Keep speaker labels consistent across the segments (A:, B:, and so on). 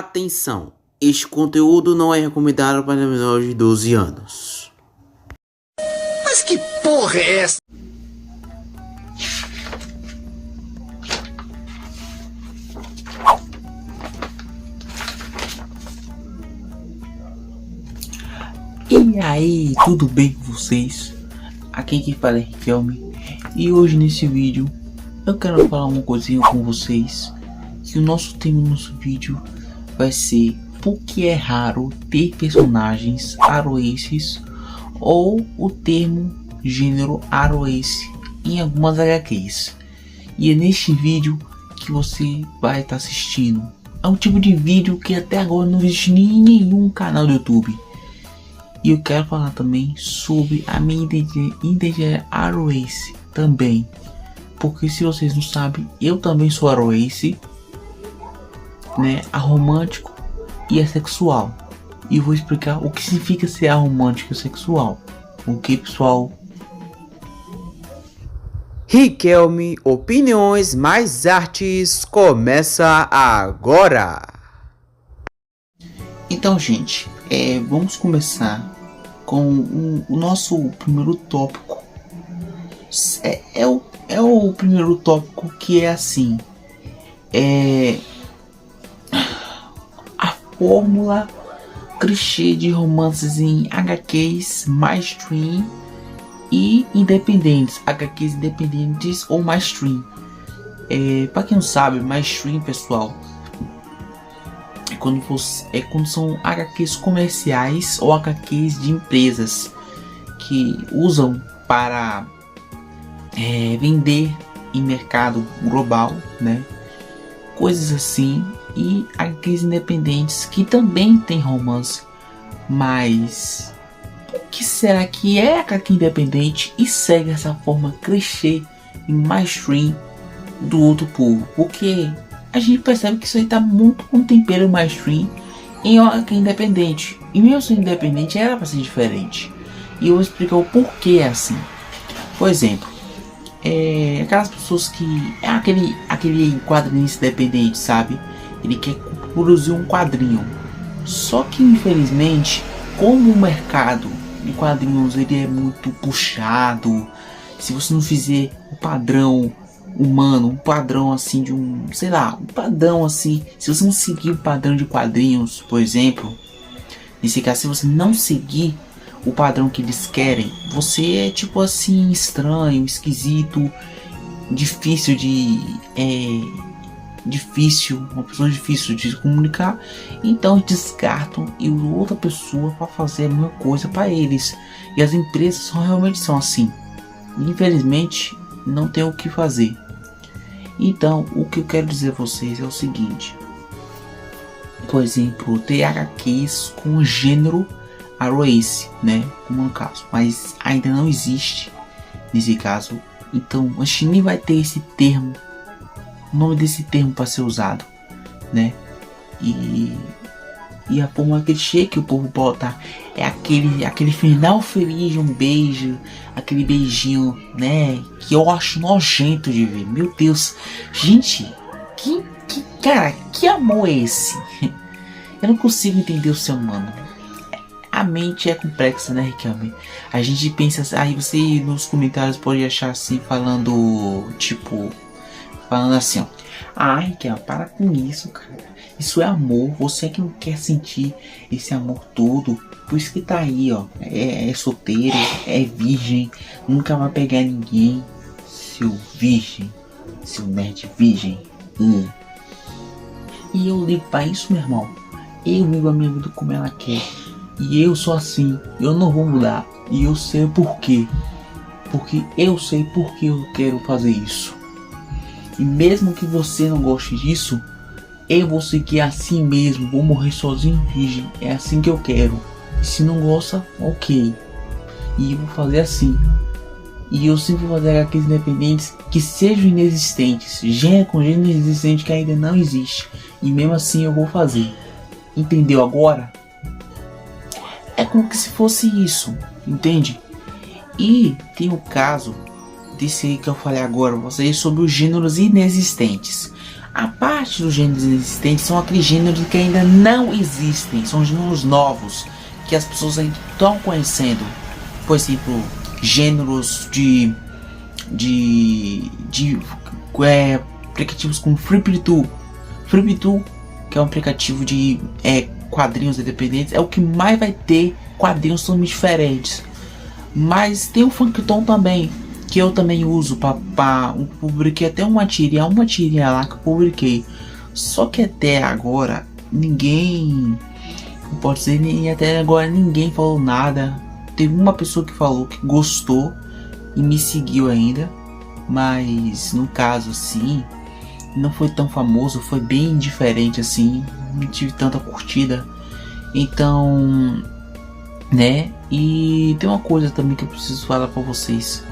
A: Atenção! Este conteúdo não é recomendado para menores de 12 anos.
B: Mas que porra é essa?
C: E aí, tudo bem com vocês? Aqui quem fala é Riquelme. E hoje nesse vídeo eu quero falar uma coisinha com vocês. Que o nosso tema do nosso vídeo vai ser por que é raro ter personagens aroeces ou o termo gênero aroece em algumas HQs. E é neste vídeo que você vai estar assistindo. É um tipo de vídeo que até agora não existe em nenhum canal do YouTube. E eu quero falar também sobre a minha identidade aroece também. Porque se vocês não sabem, eu também sou aroece, né? Aromântico e assexual. E eu vou explicar o que significa ser aromântico e sexual. Ok, pessoal?
A: Riquelme, opiniões mais artes, começa agora!
C: Então, gente, vamos começar com o nosso primeiro tópico. É o primeiro tópico que é assim. A fórmula clichê de romances em HQs mainstream e independentes. HQs independentes ou mainstream. Para quem não sabe, mainstream, pessoal, quando são HQs comerciais ou HQs de empresas que usam para vender em mercado global, né? Coisas assim. E HQs independentes que também tem romance, mas o que será que é HQ independente e segue essa forma clichê e mainstream do outro povo? Porque a gente percebe que isso aí tá muito com tempero mainstream em HQ independente, e mesmo sendo independente era para ser diferente. E eu vou explicar o porquê é assim. Por exemplo, aquelas pessoas que aquele quadrinista independente, sabe? Ele quer produzir um quadrinho, só que infelizmente, como o mercado de quadrinhos ele é muito puxado, se você não fizer o padrão humano, um padrão assim de um, sei lá, um padrão assim, se você não seguir o padrão de quadrinhos, por exemplo, nesse caso, se você não seguir o padrão que eles querem, você é tipo assim estranho, esquisito, difícil uma pessoa difícil de se comunicar, então descartam e usam outra pessoa para fazer a mesma coisa para eles. E as empresas realmente são assim, infelizmente não tem o que fazer. Então o que eu quero dizer a vocês é o seguinte: por exemplo, ter HQs com gênero aroece, né, como no caso, mas ainda não existe nesse caso, então a gente nem vai ter esse termo, o nome desse termo para ser usado, né? E a forma clichê que o povo bota é aquele final feliz de um beijo, aquele beijinho, né? Que eu acho nojento de ver. Meu Deus, gente, cara, que amor é esse? Eu não consigo entender o ser humano. A mente é complexa, né, Riquelme? A gente pensa, aí você nos comentários pode achar assim, falando assim, ó: ai, Riquelme, para com isso, cara. Isso é amor. Você que não quer sentir esse amor todo, por isso que tá aí, ó. É solteiro, é virgem, nunca vai pegar ninguém. Seu virgem, seu nerd virgem. E eu ligo pra isso, meu irmão. Eu vivo a minha vida como ela quer. E eu sou assim, eu não vou mudar. E eu sei o porquê. Porque eu sei porque eu quero fazer isso. E mesmo que você não goste disso, eu vou seguir assim mesmo. Vou morrer sozinho virgem. É assim que eu quero. E se não gosta, ok. E eu vou fazer assim. E eu sempre vou fazer HQs independentes que sejam inexistentes. Gênero com gênero inexistente que ainda não existe. E mesmo assim eu vou fazer. Entendeu agora? É como que se fosse isso. Entende? E tem o caso desse aí que eu falei agora, vocês, sobre os gêneros inexistentes. A parte dos gêneros existentes são aqueles gêneros que ainda não existem, são gêneros novos que as pessoas ainda estão conhecendo. Por exemplo, gêneros de aplicativos como Flipito. Flipito, que é um aplicativo de quadrinhos independentes, é o que mais vai ter quadrinhos totalmente diferentes. Mas tem o Funkton também, que eu também uso publiquei até uma tirinha lá que eu publiquei. Só que até agora ninguém, pode dizer, nem até agora ninguém falou nada. Teve uma pessoa que falou que gostou e me seguiu ainda, mas no caso assim, não foi tão famoso, foi bem diferente assim, não tive tanta curtida. Então, né? E tem uma coisa também que eu preciso falar para vocês,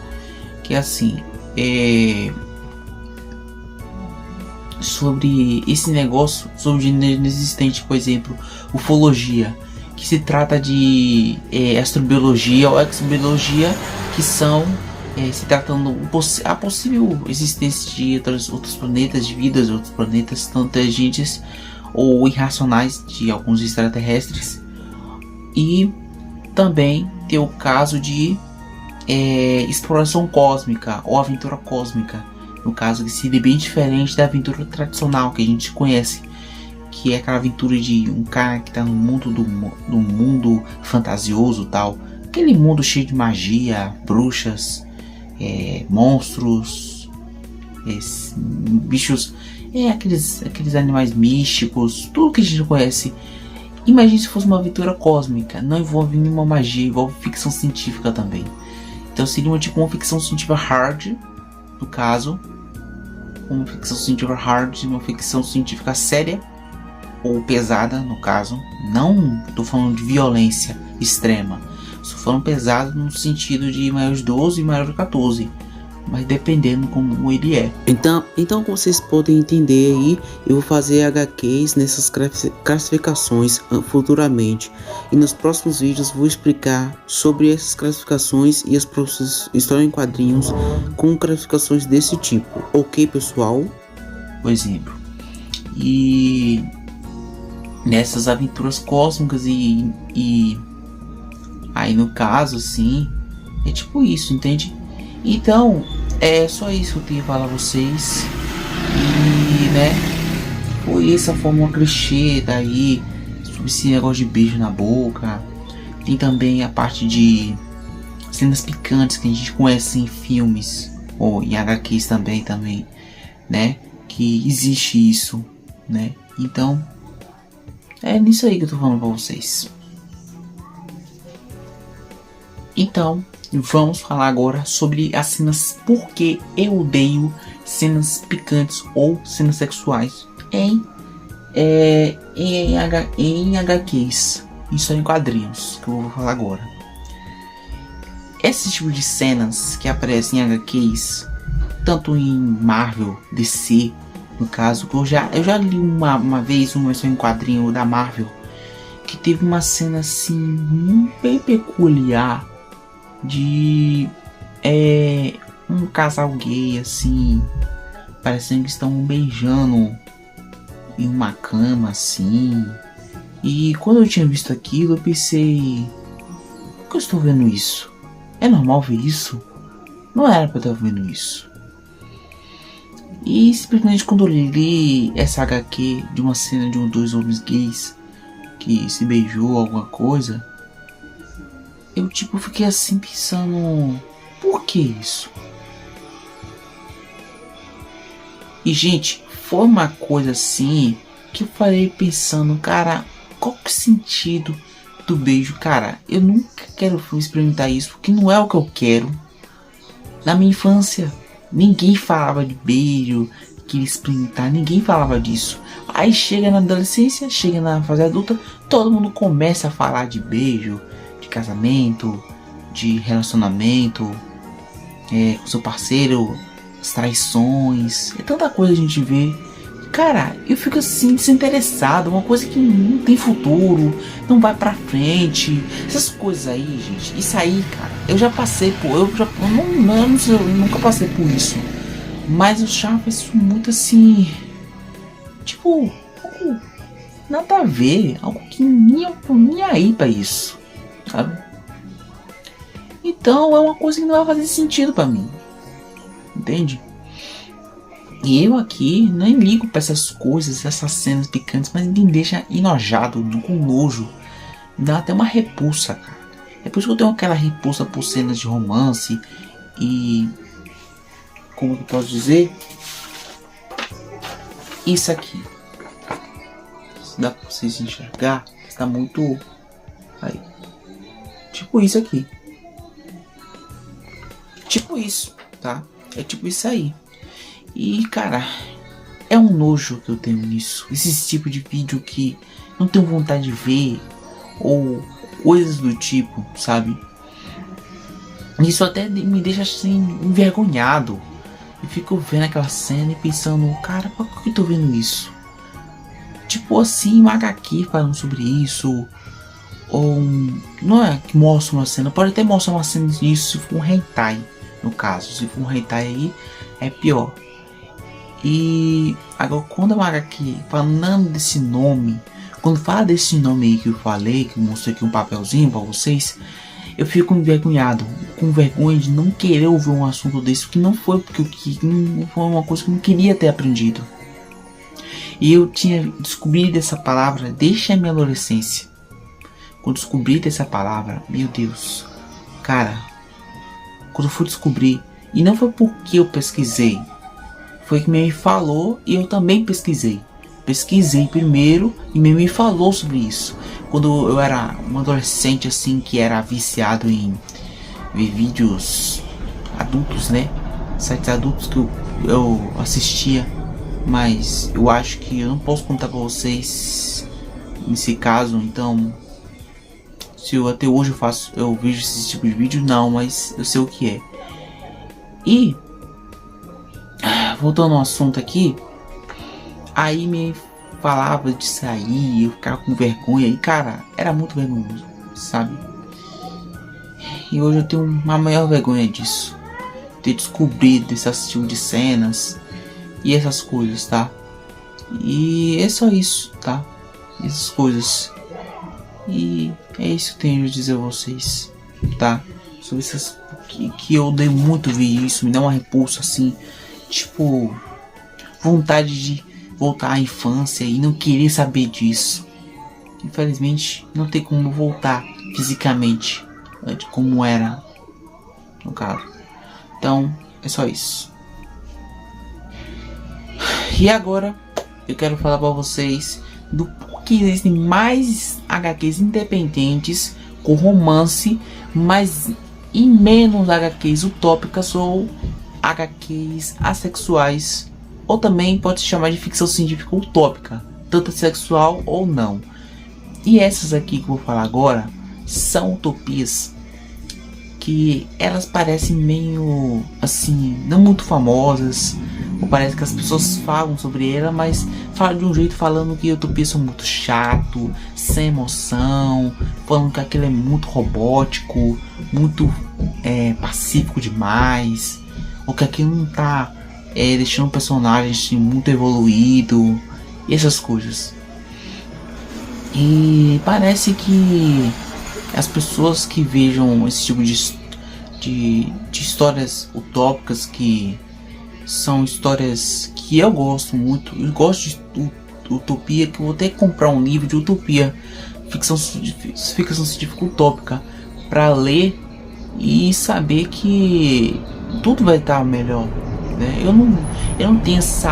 C: que é assim, sobre esse negócio, sobre gênero inexistente, por exemplo, ufologia, que se trata de astrobiologia ou exobiologia, que são se tratando a possível existência de outros planetas, de vidas de outros planetas, tanto inteligentes ou irracionais, de alguns extraterrestres. E também tem o caso de exploração cósmica ou aventura cósmica, no caso que seria bem diferente da aventura tradicional que a gente conhece, que é aquela aventura de um cara que está no mundo do mundo fantasioso, tal, aquele mundo cheio de magia, bruxas, monstros, bichos, aqueles animais místicos, tudo que a gente conhece. Imagine se fosse uma aventura cósmica, não envolve nenhuma magia, envolve ficção científica também. Então seria uma ficção científica hard, no caso, uma ficção científica hard, uma ficção científica séria ou pesada, no caso. Não estou falando de violência extrema, estou falando pesado no sentido de maior de 12 e maior de 14, mas dependendo como ele é.
A: Então como vocês podem entender aí, eu vou fazer HQs nessas classificações futuramente, e nos próximos vídeos vou explicar sobre essas classificações e as próximas histórias em quadrinhos com classificações desse tipo, ok pessoal?
C: Por exemplo, e nessas aventuras cósmicas e aí no caso assim, é tipo isso, entende? Então, é só isso que eu tenho que falar a vocês. E, né, foi essa fórmula clichê daí, sobre esse negócio de beijo na boca. Tem também a parte de cenas picantes que a gente conhece em filmes, ou em HQs também, né, que existe isso, né. Então, é nisso aí que eu tô falando pra vocês. Então, vamos falar agora sobre as cenas, porque eu odeio cenas picantes ou cenas sexuais em HQs, isso em quadrinhos, que eu vou falar agora. Esse tipo de cenas que aparecem em HQs, tanto em Marvel, DC, no caso, que eu já li uma vez uma versão em quadrinho da Marvel, que teve uma cena assim bem peculiar, de um casal gay assim, parecendo que estão beijando em uma cama assim. E quando eu tinha visto aquilo, eu pensei, por que eu estou vendo isso? É normal ver isso? Não era para eu estar vendo isso. E simplesmente quando eu li essa HQ de uma cena de dois homens gays que se beijou, alguma coisa, eu fiquei assim pensando, por que isso? E gente, foi uma coisa assim que eu falei pensando, cara, qual que é o sentido do beijo? Cara, eu nunca quero experimentar isso, porque não é o que eu quero. Na minha infância, ninguém falava de beijo, queria experimentar, ninguém falava disso. Aí chega na adolescência, chega na fase adulta, todo mundo começa a falar de beijo, de casamento, de relacionamento, com seu parceiro, as traições, é tanta coisa a gente vê. Cara, eu fico assim desinteressado, uma coisa que não tem futuro, não vai pra frente, essas coisas aí, gente. Isso aí, cara, eu já passei por, eu nunca passei por isso, mas eu já acho isso muito assim, tipo, algo nada a ver, algo que nem aí pra isso, sabe? Então é uma coisa que não vai fazer sentido pra mim, entende? E eu aqui nem ligo pra essas coisas, essas cenas picantes, mas me deixa enojado, com nojo, me dá até uma repulsa, cara. É por isso que eu tenho aquela repulsa por cenas de romance e, como eu posso dizer, isso aqui, se dá pra vocês enxergar, está muito aí, tipo isso aqui, tipo isso, tá? É tipo isso aí. E cara, é um nojo que eu tenho nisso, esse tipo de vídeo que não tenho vontade de ver, ou coisas do tipo, sabe? Isso até me deixa assim envergonhado. Eu fico vendo aquela cena e pensando, cara, por que eu tô vendo isso? Tipo assim, um HQ falando sobre isso, ou não é que mostra uma cena, pode até mostrar uma cena disso se for um hentai, no caso, se for um hentai aí é pior. E agora quando é uma HQ falando desse nome, quando fala desse nome aí que eu falei, que eu mostrei aqui um papelzinho pra vocês, eu fico envergonhado, com vergonha de não querer ouvir um assunto desse, que não foi porque não foi uma coisa que eu não queria ter aprendido. E eu tinha descobrido essa palavra desde a minha adolescência. Quando descobri essa palavra, meu Deus, cara, quando eu fui descobrir, e não foi porque eu pesquisei, foi que me falou e eu também pesquisei. Pesquisei primeiro e me falou sobre isso. Quando eu era um adolescente assim que era viciado em ver vídeos adultos, né? Sites adultos que eu assistia. Mas eu acho que eu não posso contar pra vocês nesse caso. Então, se eu até hoje eu vejo esse tipo de vídeo, não, mas eu sei o que é. E voltando ao assunto aqui, aí me falava de sair, eu ficava com vergonha e cara, era muito vergonhoso, sabe? E hoje eu tenho uma maior vergonha disso, ter descobrido esse tipo de cenas e essas coisas, tá? E é só isso, tá? Essas coisas. E é isso que eu tenho a dizer a vocês, tá? Sobre essas que eu odeio muito ver isso, me dá uma repulsa assim, tipo, vontade de voltar à infância e não querer saber disso. Infelizmente não tem como voltar fisicamente como era no caso. Então é só isso. E agora eu quero falar para vocês do porquê existem mais HQs independentes com romance, mas e menos HQs utópicas ou HQs assexuais, ou também pode se chamar de ficção científica utópica, tanto sexual ou não. E essas aqui que eu vou falar agora são utopias que elas parecem meio assim, não muito famosas, ou parece que as pessoas falam sobre ela, mas falam de um jeito falando que utopias são muito chato, sem emoção, falando que aquilo é muito robótico, muito pacífico demais, ou que aquilo não tá deixando o personagem assim, muito evoluído, e essas coisas. E parece que as pessoas que vejam esse tipo de histórias utópicas, que são histórias que eu gosto muito, eu gosto de utopia, que eu vou ter que comprar um livro de utopia, ficção científica utópica, para ler e saber que tudo vai estar melhor, né? Eu não tenho esse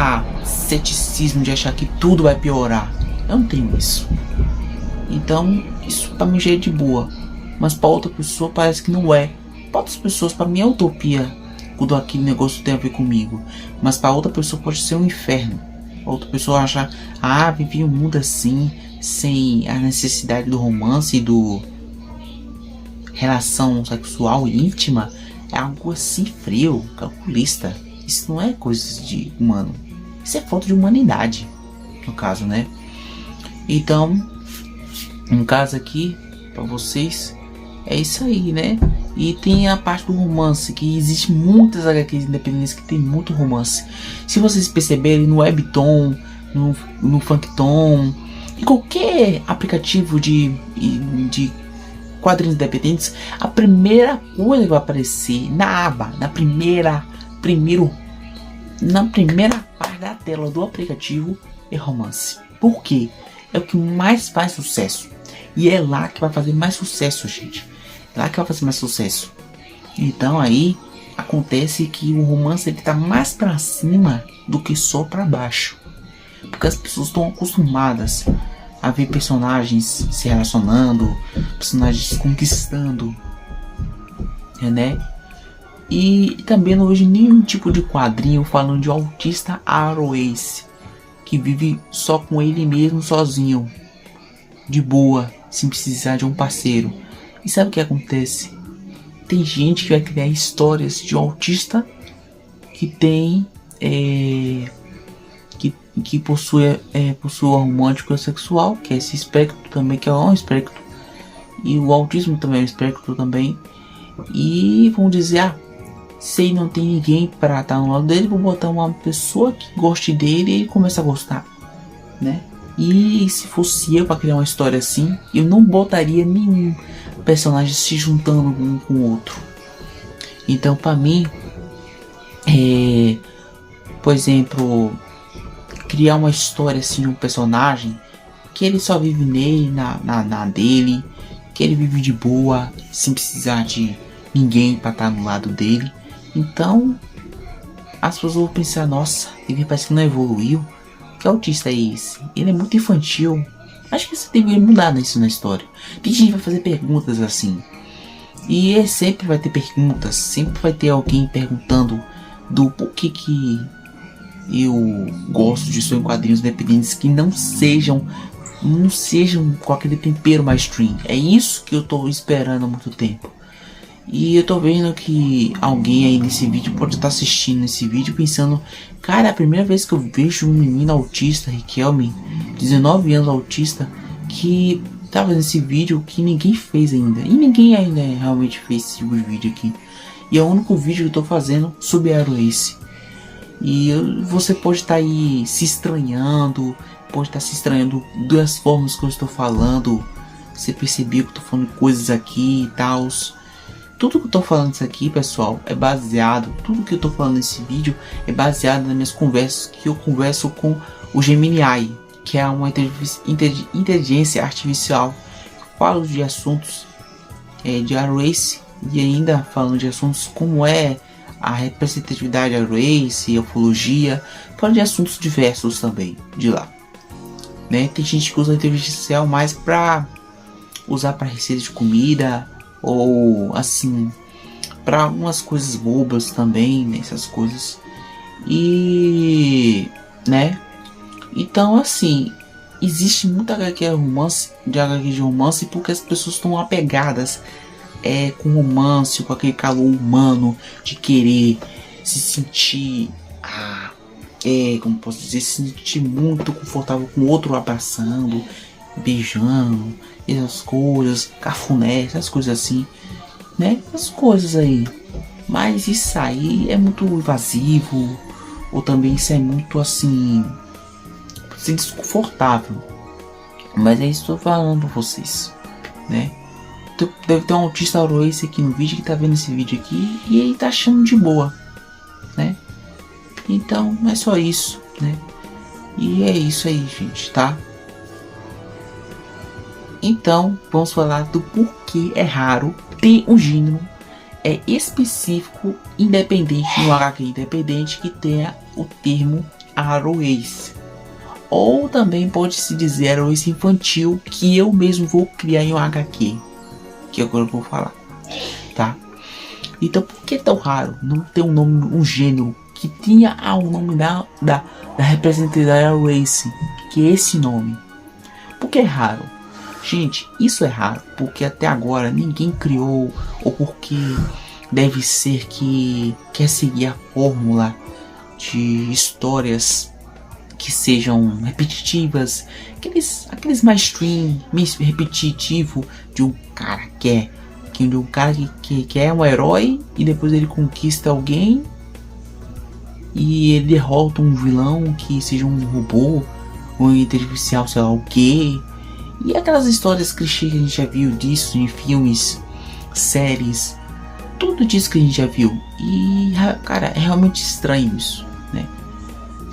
C: ceticismo de achar que tudo vai piorar, eu não tenho isso. Então isso para mim já é de boa, mas para outra pessoa parece que não é. Para outras pessoas, para mim é utopia quando aquele negócio tem a ver comigo, mas para outra pessoa pode ser um inferno. Outra pessoa achar, vivi um mundo assim, sem a necessidade do romance e do relação sexual íntima, é algo assim frio, calculista. Isso não é coisa de humano, isso é falta de humanidade, no caso, né? Então, um caso aqui para vocês é isso aí, né? E tem a parte do romance, que existe muitas HQs independentes que tem muito romance. Se vocês perceberem no Webtoon, no Factom, em qualquer aplicativo de quadrinhos independentes, a primeira coisa que vai aparecer na aba, na primeira parte da tela do aplicativo é romance. Por quê? É o que mais faz sucesso. E é lá que vai fazer mais sucesso, gente. É lá que vai fazer mais sucesso. Então aí acontece que o romance ele tá mais pra cima do que só pra baixo. Porque as pessoas estão acostumadas a ver personagens se relacionando, personagens conquistando, né? E também não vejo nenhum tipo de quadrinho falando de um autista aroense que vive só com ele mesmo, sozinho, de boa, sem precisar de um parceiro. E sabe o que acontece? Tem gente que vai criar histórias de um autista que tem que possui um romântico sexual, que é esse espectro também, que é um espectro, e o autismo também é um espectro também. E vão dizer, se ele não tem ninguém para estar no lado dele, vou botar uma pessoa que goste dele e ele começa a gostar, né? E se fosse eu para criar uma história assim, eu não botaria nenhum personagem se juntando um com o outro. Então, para mim, por exemplo, criar uma história assim de um personagem que ele só vive nele, na dele, que ele vive de boa, sem precisar de ninguém para estar no lado dele. Então as pessoas vão pensar, nossa, ele parece que não evoluiu. Que autista é esse? Ele é muito infantil. Acho que você deveria mudar isso na história. Tem gente que vai fazer perguntas assim. E sempre vai ter perguntas, sempre vai ter alguém perguntando do porquê que eu gosto de sonhar em quadrinhos independentes que não sejam com aquele tempero mainstream. É isso que eu tô esperando há muito tempo. E eu tô vendo que alguém aí nesse vídeo pode estar assistindo esse vídeo pensando, cara, é a primeira vez que eu vejo um menino autista, Riquelme, 19 anos autista, que tava nesse vídeo que ninguém fez ainda. E ninguém ainda realmente fez esse tipo de vídeo aqui. E é o único vídeo que eu tô fazendo sobre Aroace. E você pode estar aí se estranhando, das formas que eu estou falando. Você percebeu que eu tô falando coisas aqui e tal. Tudo que eu tô falando isso aqui, pessoal, é baseado, tudo que eu tô falando nesse vídeo é baseado nas minhas conversas que eu converso com o Gemini AI, que é uma inteligência artificial. Falo de assuntos de Aroace e ainda falando de assuntos como é a representatividade Aroace, a ufologia, falo de assuntos diversos também de lá, né? Tem gente que usa a inteligência artificial mais para usar para receita de comida, ou assim, para algumas coisas bobas também, nessas coisas. E, né? Então, assim, existe muita HQ de romance porque as pessoas estão apegadas com romance, com aquele calor humano de querer se sentir, como posso dizer, se sentir muito confortável com o outro abraçando, beijando, essas coisas, cafuné, essas coisas assim, né? Essas coisas aí. Mas isso aí é muito invasivo, ou também isso é muito assim, desconfortável. Mas é isso que eu tô falando pra vocês, né? Deve ter um autista Aroace aqui no vídeo que tá vendo esse vídeo aqui e ele tá achando de boa, né? Então é só isso, né? E é isso aí, gente, tá? Então vamos falar do porquê é raro ter um gênero específico independente no HQ independente que tenha o termo Aroace. Ou também pode se dizer Aroace infantil, que eu mesmo vou criar em um HQ, que agora eu vou falar, tá? Então por que é tão raro não ter um gênero que tinha o nome da representatividade Aroace, que é esse nome? Por que é raro? Gente, isso é raro porque até agora ninguém criou, ou porque deve ser que quer seguir a fórmula de histórias que sejam repetitivas, aqueles mainstream, repetitivo de um cara que é um herói e depois ele conquista alguém e ele derrota um vilão que seja um robô ou artificial, sei lá o que. E aquelas histórias clichê que a gente já viu disso em filmes, séries, tudo disso que a gente já viu. E cara, é realmente estranho isso, né?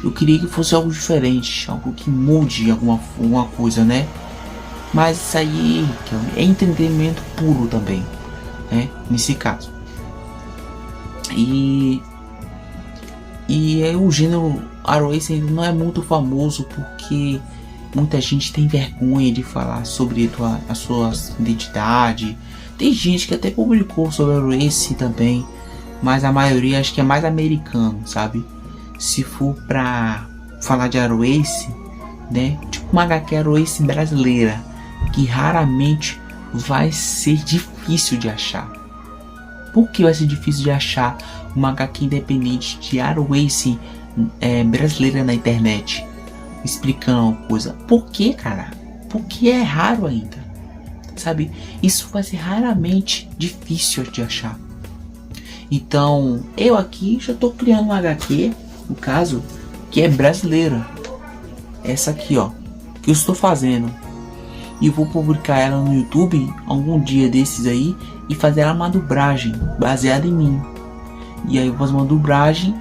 C: Eu queria que fosse algo diferente, algo que mude alguma coisa, né? Mas isso aí é entretenimento puro também, né? Nesse caso. E o gênero Aroace ainda não é muito famoso porque muita gente tem vergonha de falar sobre a sua identidade. Tem gente que até publicou sobre Aroace também, mas a maioria acho que é mais americano, sabe? Se for pra falar de Aroace, né? Tipo uma HQ Aroace brasileira, que raramente vai ser difícil de achar. Por que vai ser difícil de achar uma HQ independente de Aroace brasileira na internet? Explicando uma coisa. Por que, cara? Porque é raro ainda. Sabe? Isso vai ser raramente difícil de achar. Então, eu aqui já estou criando uma HQ, no caso, que é brasileira. Essa aqui, ó. Que eu estou fazendo. E vou publicar ela no YouTube algum dia desses aí e fazer ela uma dublagem baseada em mim. E aí eu vou fazer uma dublagem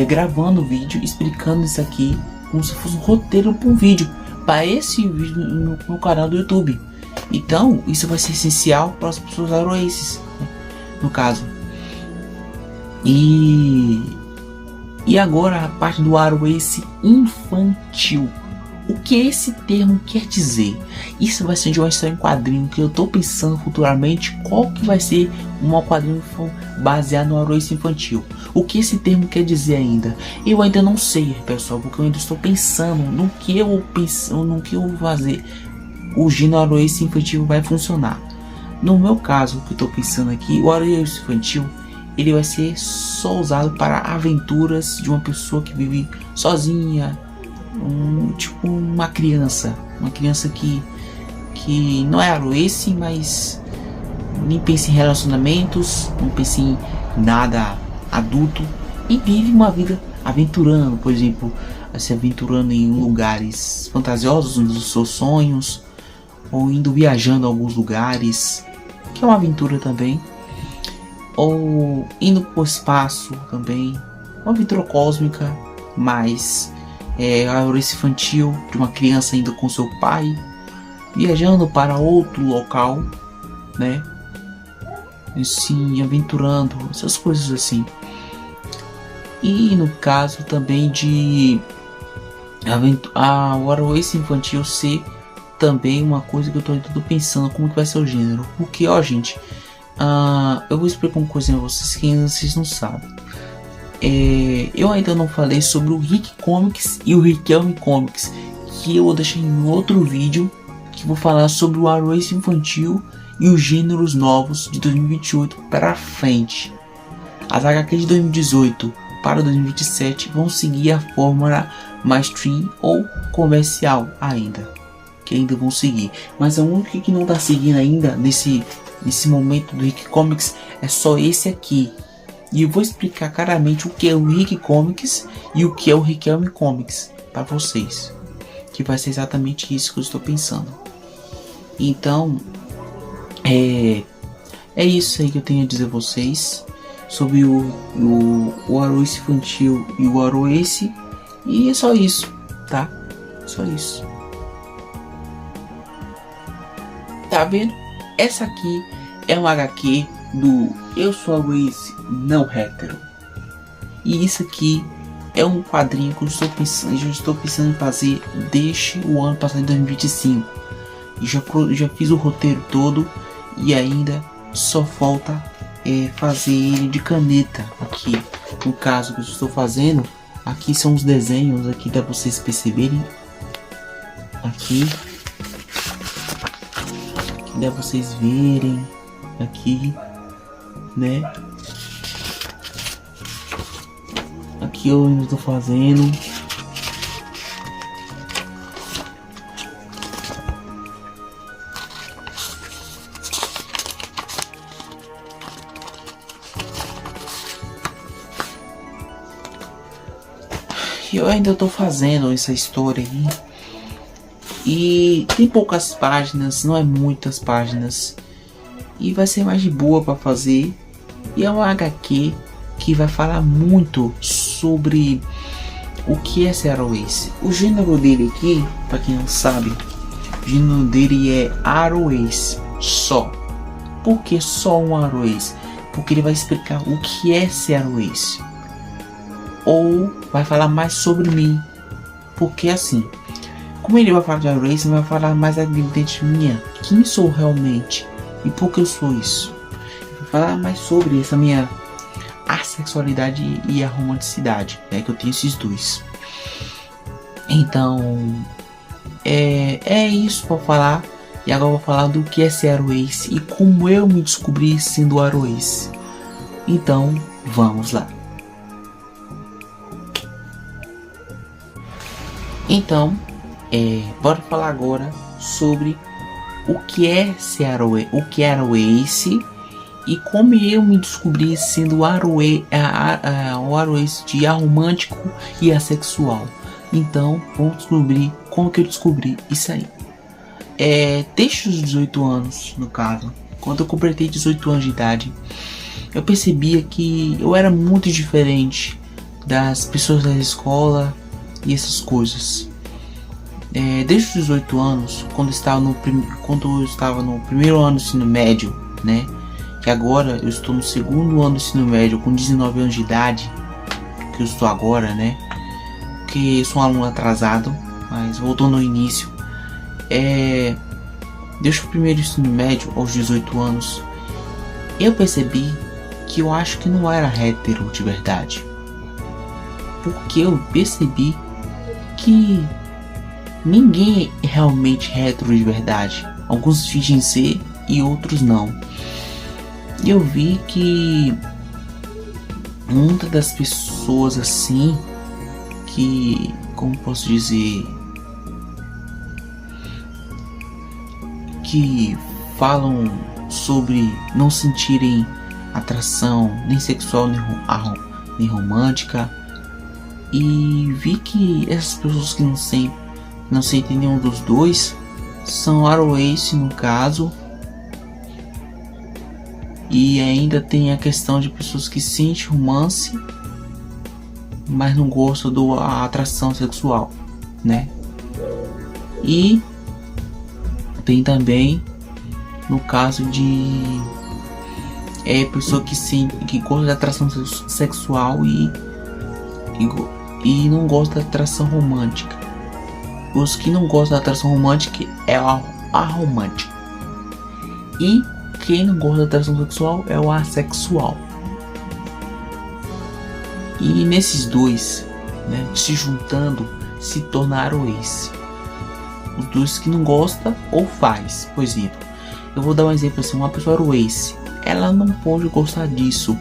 C: gravando o vídeo, explicando isso aqui como se fosse um roteiro para um vídeo, para esse vídeo no canal do YouTube. Então isso vai ser essencial para as pessoas Aroaces, né, no caso. E agora a parte do Aroace infantil. O que esse termo quer dizer? Isso vai ser de uma história em quadrinho que eu estou pensando futuramente qual que vai ser um quadrinho baseado no Aroace infantil. O que esse termo quer dizer ainda? Eu ainda não sei, pessoal, porque eu ainda estou pensando no que eu vou fazer. O gênero Aroace infantil vai funcionar. No meu caso, o que eu estou pensando aqui, o Aroace infantil ele vai ser só usado para aventuras de uma pessoa que vive sozinha. Tipo uma criança que não é Aroace, mas nem pensa em relacionamentos, não pensa em nada adulto e vive uma vida aventurando, por exemplo, se aventurando em lugares fantasiosos nos seus sonhos, ou indo viajando a alguns lugares, que é uma aventura também, ou indo para o espaço também, uma aventura cósmica, mas a Aroace infantil de uma criança indo com seu pai, viajando para outro local, né? Assim, aventurando, essas coisas assim. E no caso também de o Aroace infantil ser também uma coisa que eu tô pensando como que vai ser o gênero. Porque, ó, gente, eu vou explicar uma coisa pra vocês que vocês não sabem. Eu ainda não falei sobre o Rick Comics e o Riquelme Comics, que eu vou deixar em outro vídeo, que vou falar sobre o Aroace infantil e os gêneros novos de 2028 para frente. As HQ de 2018 para 2027 vão seguir a fórmula mainstream ou comercial ainda, que ainda vão seguir, mas a única que não está seguindo ainda nesse momento do Rick Comics é só esse aqui. E eu vou explicar claramente o que é o Rick Comics e o que é o Riquelme Comics para vocês, que vai ser exatamente isso que eu estou pensando. Então é isso aí que eu tenho a dizer a vocês sobre o Aroace infantil e o Aroace, e é só isso, tá? Só isso. Tá vendo? Essa aqui é uma HQ do Eu Sou Aroace Não Hétero. E isso aqui é um quadrinho que eu estou pensando em fazer desde o ano passado, em 2025. E já fiz o roteiro todo e ainda só falta fazer ele de caneta aqui. No caso que eu estou fazendo, aqui são os desenhos aqui para vocês perceberem. Aqui dá pra vocês verem aqui, né? Aqui eu ainda estou fazendo. E eu ainda estou fazendo essa história aí. E tem poucas páginas, não é muitas páginas. E vai ser mais de boa para fazer. E é um HQ que vai falar muito sobre o que é ser Aroace. O gênero dele aqui, para quem não sabe, o gênero dele é Aroace só. Por que só um Aroace? Porque ele vai explicar o que é ser Aroace. Ou vai falar mais sobre mim. Porque assim, como ele vai falar de Aroace, ele vai falar mais da identidade minha. Quem sou realmente e por que eu sou isso. Ele vai falar mais sobre essa minha assexualidade e a romanticidade, né, que eu tenho esses dois. Então é isso para falar. E agora eu vou falar do que é ser Aroace e como eu me descobri sendo Aroace. Então vamos lá. Então bora falar agora sobre o que é ser Aroace, o que é Aroace e como eu me descobri sendo o Aroace de aromântico e assexual. Então vamos descobrir como que eu descobri isso aí. Desde os 18 anos, no caso, quando eu completei 18 anos de idade, eu percebia que eu era muito diferente das pessoas da escola e essas coisas. Desde os 18 anos, quando eu estava no primeiro ano do ensino médio, né? Que agora eu estou no segundo ano do ensino médio com 19 anos de idade, que eu estou agora, né? Que sou um aluno atrasado, mas voltando ao início, desde o primeiro ensino médio aos 18 anos, eu percebi que eu acho que não era hétero de verdade, porque eu percebi que ninguém é realmente hétero de verdade. Alguns fingem ser e outros não. E eu vi que muitas das pessoas assim, que, como posso dizer, que falam sobre não sentirem atração nem sexual nem romântica, e vi que essas pessoas que não sentem nenhum dos dois são Aroace no caso. E ainda tem a questão de pessoas que sentem romance, mas não gostam da atração sexual, né? E tem também no caso de pessoa que gosta da atração sexual e não gosta da atração romântica. Os que não gostam da atração romântica é a aromântica. E quem não gosta da atração sexual é o assexual. E nesses dois, né, se juntando, se tornaram esse. Os dois que não gostam ou faz. Por exemplo, eu vou dar um exemplo assim, uma pessoa Aroace, ela não pode gostar disso,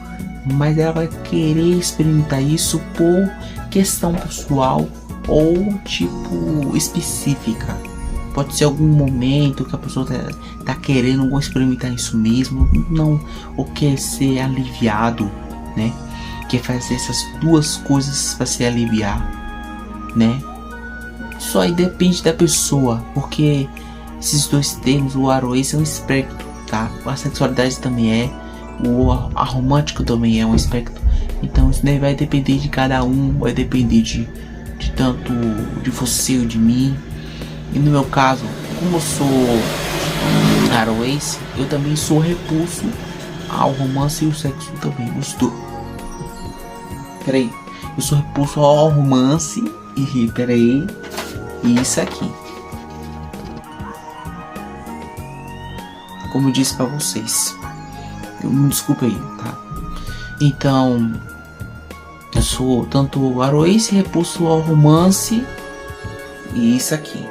C: mas ela vai querer experimentar isso por questão pessoal ou tipo específica. Pode ser algum momento que a pessoa tá querendo experimentar isso mesmo, não, ou quer ser aliviado, né? Quer fazer essas duas coisas para se aliviar, né? Isso aí depende da pessoa, porque esses dois termos, o Aroace é um espectro, tá? A sexualidade também é, o aromântico também é um espectro. Então isso daí vai depender de cada um, vai depender de tanto de você ou de mim. E no meu caso, como eu sou Aroace, eu também sou repulso ao romance e o sexo também, os dois. Peraí, eu sou repulso ao romance e isso aqui. Como eu disse pra vocês, me desculpa aí, tá? Então, eu sou tanto Aroace, repulso ao romance e isso aqui.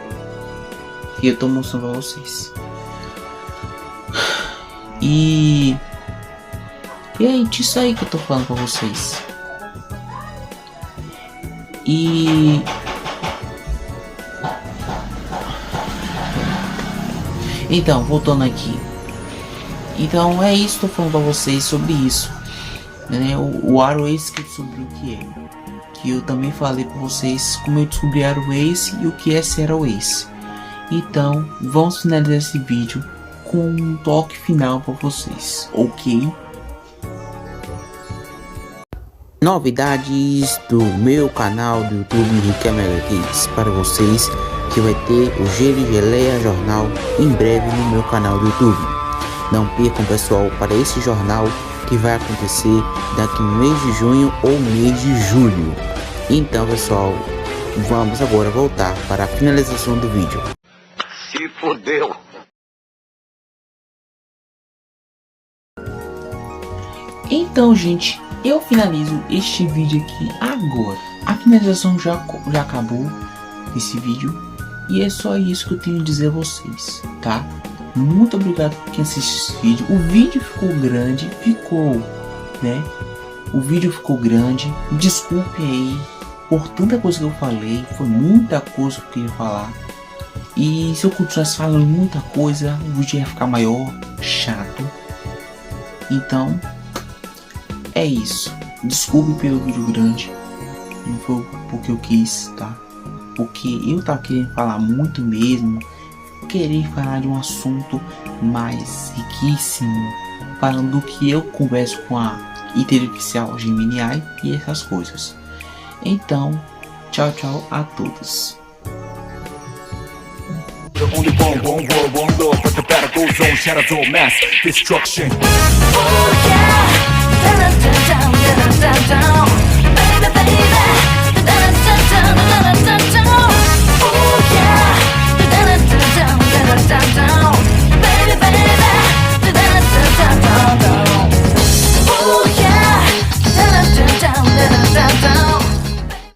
C: E eu tô mostrando pra vocês. E é disso aí que eu tô falando pra vocês. E então, voltando aqui. Então é isso que eu tô falando pra vocês sobre isso, né? O Aroace, que eu descobri o que é. Que eu também falei pra vocês como eu descobri Aroace e o que é ser Aroace. Então vamos finalizar esse vídeo com um toque final para vocês, ok?
A: Novidades do meu canal do YouTube Riquelme HQs para vocês, que vai ter o Gelo e Geleia Jornal em breve no meu canal do YouTube. Não percam, pessoal, para esse jornal que vai acontecer daqui no mês de junho ou mês de julho. Então, pessoal, vamos agora voltar para a finalização do vídeo.
B: Se fodeu.
C: Então, gente, eu finalizo este vídeo aqui agora. A finalização já acabou desse vídeo. E é só isso que eu tenho a dizer a vocês, tá? Muito obrigado por quem assiste esse vídeo. O vídeo ficou grande, né? O vídeo ficou grande. Desculpe aí por tanta coisa que eu falei. Foi muita coisa que eu queria falar. E se eu continuasse falando muita coisa, o vídeo ia ficar maior, chato. Então, é isso. Desculpe pelo vídeo grande. Não foi porque eu quis, tá? Porque eu tava querendo falar muito mesmo. Querer falar de um assunto mais riquíssimo. Falando do que eu converso com a inteligência artificial Gemini AI e essas coisas. Então, tchau, tchau a todos.
D: The only one love, but the battle goes on, shadows on mass destruction. Oh yeah.